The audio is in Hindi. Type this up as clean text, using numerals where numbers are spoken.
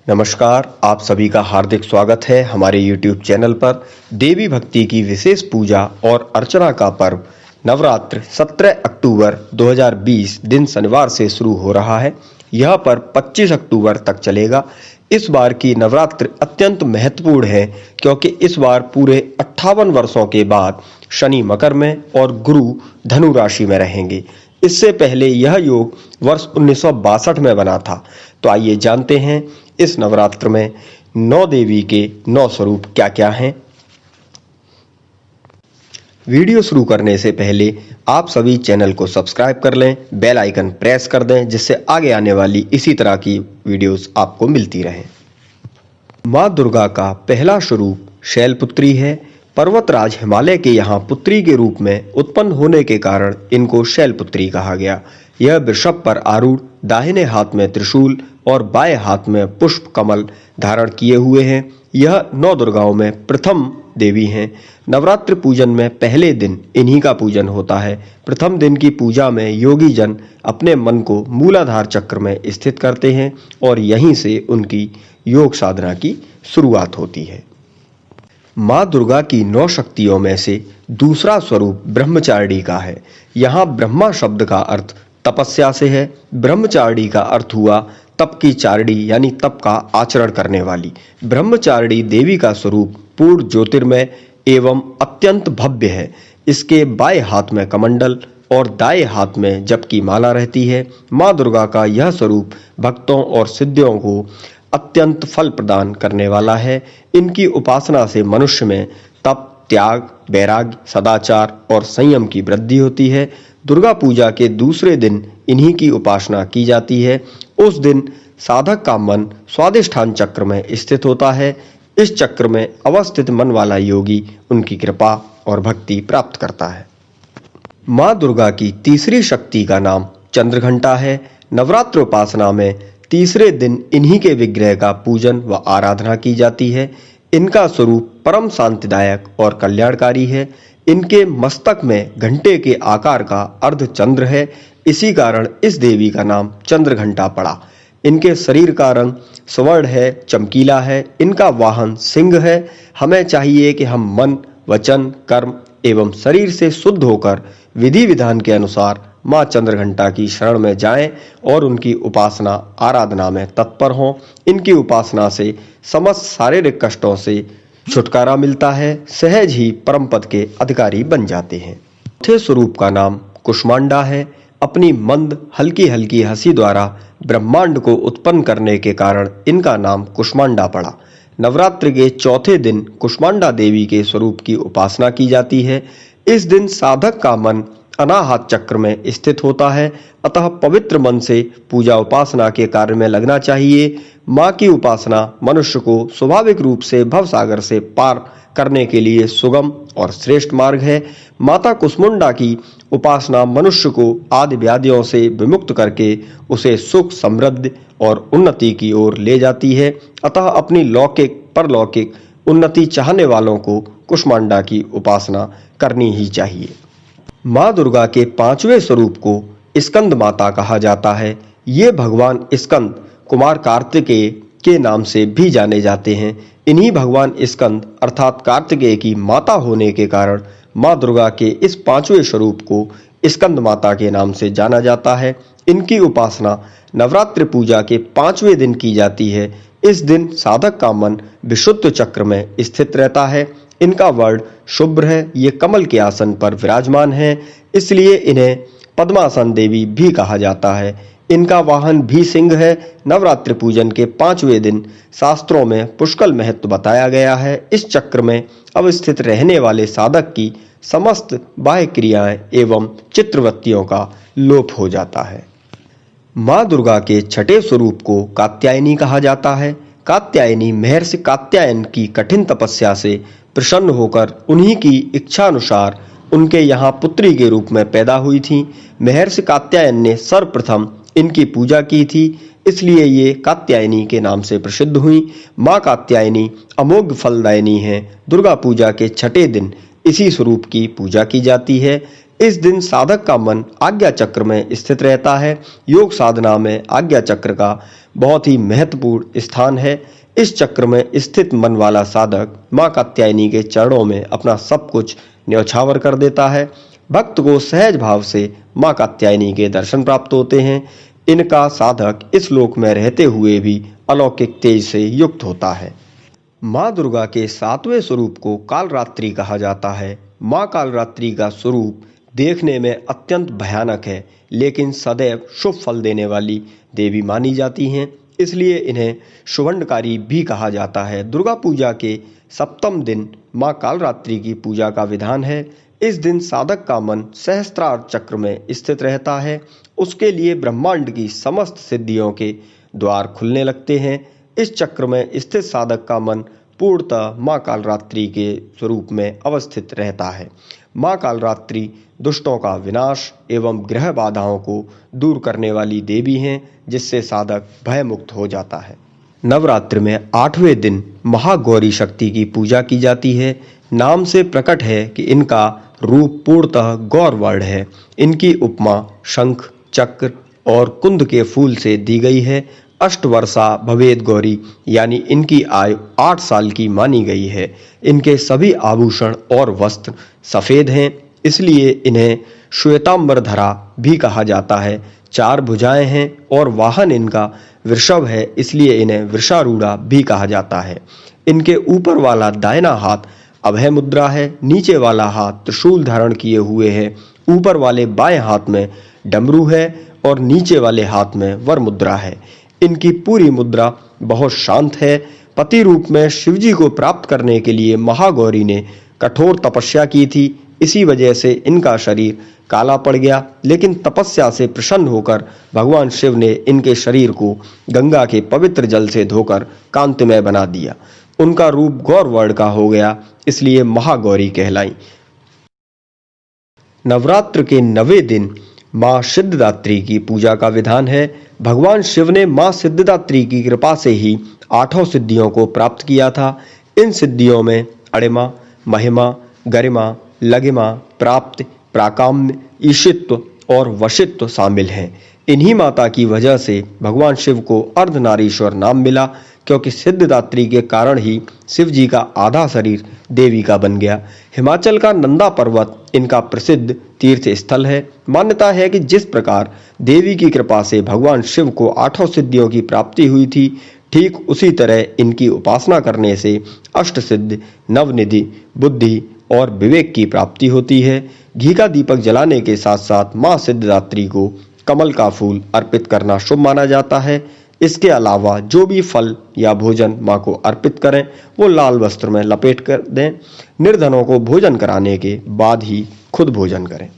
नमस्कार, आप सभी का हार्दिक स्वागत है हमारे YouTube चैनल पर। देवी भक्ति की विशेष पूजा और अर्चना का पर्व नवरात्र 17 अक्टूबर 2020 दिन शनिवार से शुरू हो रहा है। यह पर्व 25 अक्टूबर तक चलेगा। इस बार की नवरात्र अत्यंत महत्वपूर्ण है क्योंकि इस बार पूरे 58 वर्षों के बाद शनि मकर में और गुरु धनु राशि में रहेंगे। इससे पहले यह योग वर्ष 1962 में बना था। तो आइए जानते हैं इस नवरात्र में 9 देवी के 9 स्वरूप क्या क्या हैं। वीडियो शुरू करने से पहले आप सभी चैनल को सब्सक्राइब कर लें, बेल आइकन प्रेस कर दें जिससे आगे आने वाली इसी तरह की वीडियोस आपको मिलती रहें। माँ दुर्गा का पहला स्वरूप शैलपुत्री है। पर्वतराज हिमालय के यहाँ पुत्री के रूप में उत्पन्न होने के कारण इनको शैलपुत्री कहा गया। यह वृषभ पर आरूढ़, दाहिने हाथ में त्रिशूल और बाएं हाथ में पुष्प कमल धारण किए हुए हैं। यह 9 दुर्गाओं में प्रथम देवी हैं। नवरात्र पूजन में पहले दिन इन्हीं का पूजन होता है। प्रथम दिन की पूजा में योगी जन अपने मन को मूलाधार चक्र में स्थित करते हैं और यहीं से उनकी योग साधना की शुरुआत होती है। माँ दुर्गा की 9 शक्तियों में से दूसरा स्वरूप ब्रह्मचारिणी का है। यहाँ ब्रह्मा शब्द का अर्थ तपस्या से है। ब्रह्मचारिणी का अर्थ हुआ तप की चारिणी यानी तप का आचरण करने वाली। ब्रह्मचारिणी देवी का स्वरूप पूर्ण ज्योतिर्मय एवं अत्यंत भव्य है। इसके बाएं हाथ में कमंडल और दाएं हाथ में जप की माला रहती है। माँ दुर्गा का यह स्वरूप भक्तों और सिद्धियों को अत्यंत फल प्रदान करने वाला है। इनकी उपासना से मनुष्य में तप, त्याग, वैराग्य, सदाचार और संयम की वृद्धि होती है। दुर्गा पूजा के दूसरे दिन इन्हीं की उपासना की जाती है। उस दिन साधक का मन स्वादिष्ठान चक्र में स्थित होता है। इस चक्र में अवस्थित मन वाला योगी उनकी कृपा और भक्ति प्राप्त करता है। माँ दुर्गा की तीसरी शक्ति का नाम चंद्रघंटा है। नवरात्र उपासना में तीसरे दिन इन्हीं के विग्रह का पूजन व आराधना की जाती है। इनका स्वरूप परम शांतिदायक और कल्याणकारी है। इनके मस्तक में घंटे के आकार का अर्धचंद्र है। इसी कारण इस देवी का नाम चंद्रघंटा पड़ा। इनके शरीर का रंग स्वर्ण है, चमकीला है। इनका वाहन सिंह है। हमें चाहिए कि हम मन, वचन, कर्म एवं शरीर से शुद्ध होकर विधि विधान के अनुसार माँ चंद्रघंटा की शरण में जाएं और उनकी उपासना आराधना में तत्पर हों। इनकी उपासना से समस्त शारीरिक कष्टों से छुटकारा मिलता है। सहज ही परम पद के अधिकारी बन जाते हैं। चौथे स्वरूप का नाम कुष्मांडा है। अपनी मंद हल्की हल्की हंसी द्वारा ब्रह्मांड को उत्पन्न करने के कारण इनका नाम कुष्मांडा पड़ा। नवरात्र के चौथे दिन कुष्मांडा देवी के स्वरूप की उपासना की जाती है। इस दिन साधक का मन अनाहत चक्र में स्थित होता है। अतः पवित्र मन से पूजा उपासना के कार्य में लगना चाहिए। माँ की उपासना मनुष्य को स्वाभाविक रूप से भवसागर से पार करने के लिए सुगम और श्रेष्ठ मार्ग है। माता कुष्मांडा की उपासना मनुष्य को आदि व्याधियों से विमुक्त करके उसे सुख, समृद्धि और उन्नति की ओर ले जाती है। अतः अपनी लौकिक परलौकिक उन्नति चाहने वालों को कुष्मांडा की उपासना करनी ही चाहिए। माँ दुर्गा के 5वें स्वरूप को स्कंद माता कहा जाता है। ये भगवान स्कंद कुमार कार्तिकेय के नाम से भी जाने जाते हैं। इन्हीं भगवान स्कंद अर्थात कार्तिकेय की माता होने के कारण माँ दुर्गा के इस 5वें स्वरूप को स्कंद माता के नाम से जाना जाता है। इनकी उपासना नवरात्र पूजा के 5वें दिन की जाती है। इस दिन साधक का मन विशुद्ध चक्र में स्थित रहता है। इनका वर्ण शुभ्र है। ये कमल के आसन पर विराजमान है, इसलिए इन्हें पद्मासन देवी भी कहा जाता है। इनका वाहन भी सिंह है। नवरात्र पूजन के 5वें दिन शास्त्रों में पुष्कल महत्व बताया गया है। इस चक्र में अवस्थित रहने वाले साधक की समस्त बाह्य क्रियाएं एवं चित्रवृत्तियों का लोप हो जाता है। माँ दुर्गा के 6ठे स्वरूप को कात्यायनी कहा जाता है। कात्यायनी महर्षि कात्यायन की कठिन तपस्या से प्रसन्न होकर उन्हीं की इच्छानुसार उनके यहाँ पुत्री के रूप में पैदा हुई थी। महर्षि कात्यायन ने सर्वप्रथम इनकी पूजा की थी, इसलिए ये कात्यायनी के नाम से प्रसिद्ध हुई। माँ कात्यायनी अमोघ फलदायिनी है। दुर्गा पूजा के 6ठे दिन इसी स्वरूप की पूजा की जाती है। इस दिन साधक का मन आज्ञा चक्र में स्थित रहता है। योग साधना में आज्ञा चक्र का बहुत ही महत्वपूर्ण स्थान है। इस चक्र में स्थित मन वाला साधक मां कात्यायनी के चरणों में अपना सब कुछ न्यौछावर कर देता है। भक्त को सहज भाव से मां कात्यायनी के दर्शन प्राप्त होते हैं। इनका साधक इस लोक में रहते हुए भी अलौकिक तेज से युक्त होता है। मां दुर्गा के 7वें स्वरूप को कालरात्रि कहा जाता है। मां कालरात्रि का स्वरूप देखने में अत्यंत भयानक है, लेकिन सदैव शुभ फल देने वाली देवी मानी जाती हैं, इसलिए इन्हें शुभंडकारी भी कहा जाता है। दुर्गा पूजा के सप्तम दिन मां कालरात्रि की पूजा का विधान है। इस दिन साधक का मन सहस्त्रार चक्र में स्थित रहता है। उसके लिए ब्रह्मांड की समस्त सिद्धियों के द्वार खुलने लगते हैं। इस चक्र में स्थित साधक का मन पूर्णतः मां कालरात्रि के स्वरूप में अवस्थित रहता है। मां कालरात्रि दुष्टों का विनाश एवं ग्रह बाधाओं को दूर करने वाली देवी हैं, जिससे साधक भयमुक्त हो जाता है। नवरात्र में 8वें दिन महागौरी शक्ति की पूजा की जाती है। नाम से प्रकट है कि इनका रूप पूर्णतः गौरवर्ण है। इनकी उपमा शंख, चक्र और कुंद के फूल से दी गई है। अष्टवर्षा भवेद गौरी, यानी इनकी आयु 8 साल की मानी गई है। इनके सभी आभूषण और वस्त्र सफेद हैं, इसलिए इन्हें श्वेतांबरधरा भी कहा जाता है। 4 भुजाएं हैं और वाहन इनका वृषभ है, इसलिए इन्हें वृषारूढ़ा भी कहा जाता है। इनके ऊपर वाला दाहिना हाथ अभय मुद्रा है, नीचे वाला हाथ त्रिशूल धारण किए हुए है। ऊपर वाले बाएं हाथ में डमरू है और नीचे वाले हाथ में वर मुद्रा है। इनकी पूरी मुद्रा बहुत शांत है। पति रूप में शिवजी को प्राप्त करने के लिए महागौरी ने कठोर तपस्या की थी, इसी वजह से इनका शरीर काला पड़ गया, लेकिन तपस्या से प्रसन्न होकर भगवान शिव ने इनके शरीर को गंगा के पवित्र जल से धोकर कांतिमय बना दिया। उनका रूप गौरवर्ण का हो गया, इसलिए महागौरी कहलाई। नवरात्र के 9वें दिन मां सिद्धिदात्री की पूजा का विधान है। भगवान शिव ने मां सिद्धिदात्री की कृपा से ही 8 सिद्धियों को प्राप्त किया था। इन सिद्धियों में अणिमा, महिमा, गरिमा, लघिमा, प्राप्ति, प्राकाम्य, ईशित्व और वशित्व शामिल हैं। इन्हीं माता की वजह से भगवान शिव को अर्धनारीश्वर नाम मिला, क्योंकि सिद्धिदात्री के कारण ही शिव जी का आधा शरीर देवी का बन गया। हिमाचल का नंदा पर्वत इनका प्रसिद्ध तीर्थ स्थल है। मान्यता है कि जिस प्रकार देवी की कृपा से भगवान शिव को 8 सिद्धियों की प्राप्ति हुई थी, ठीक उसी तरह इनकी उपासना करने से अष्टसिद्धि, नवनिधि, बुद्धि और विवेक की प्राप्ति होती है। घी का दीपक जलाने के साथ साथ मां सिद्धिदात्री को कमल का फूल अर्पित करना शुभ माना जाता है। इसके अलावा जो भी फल या भोजन मां को अर्पित करें, वो लाल वस्त्र में लपेट कर दें। निर्धनों को भोजन कराने के बाद ही खुद भोजन करें।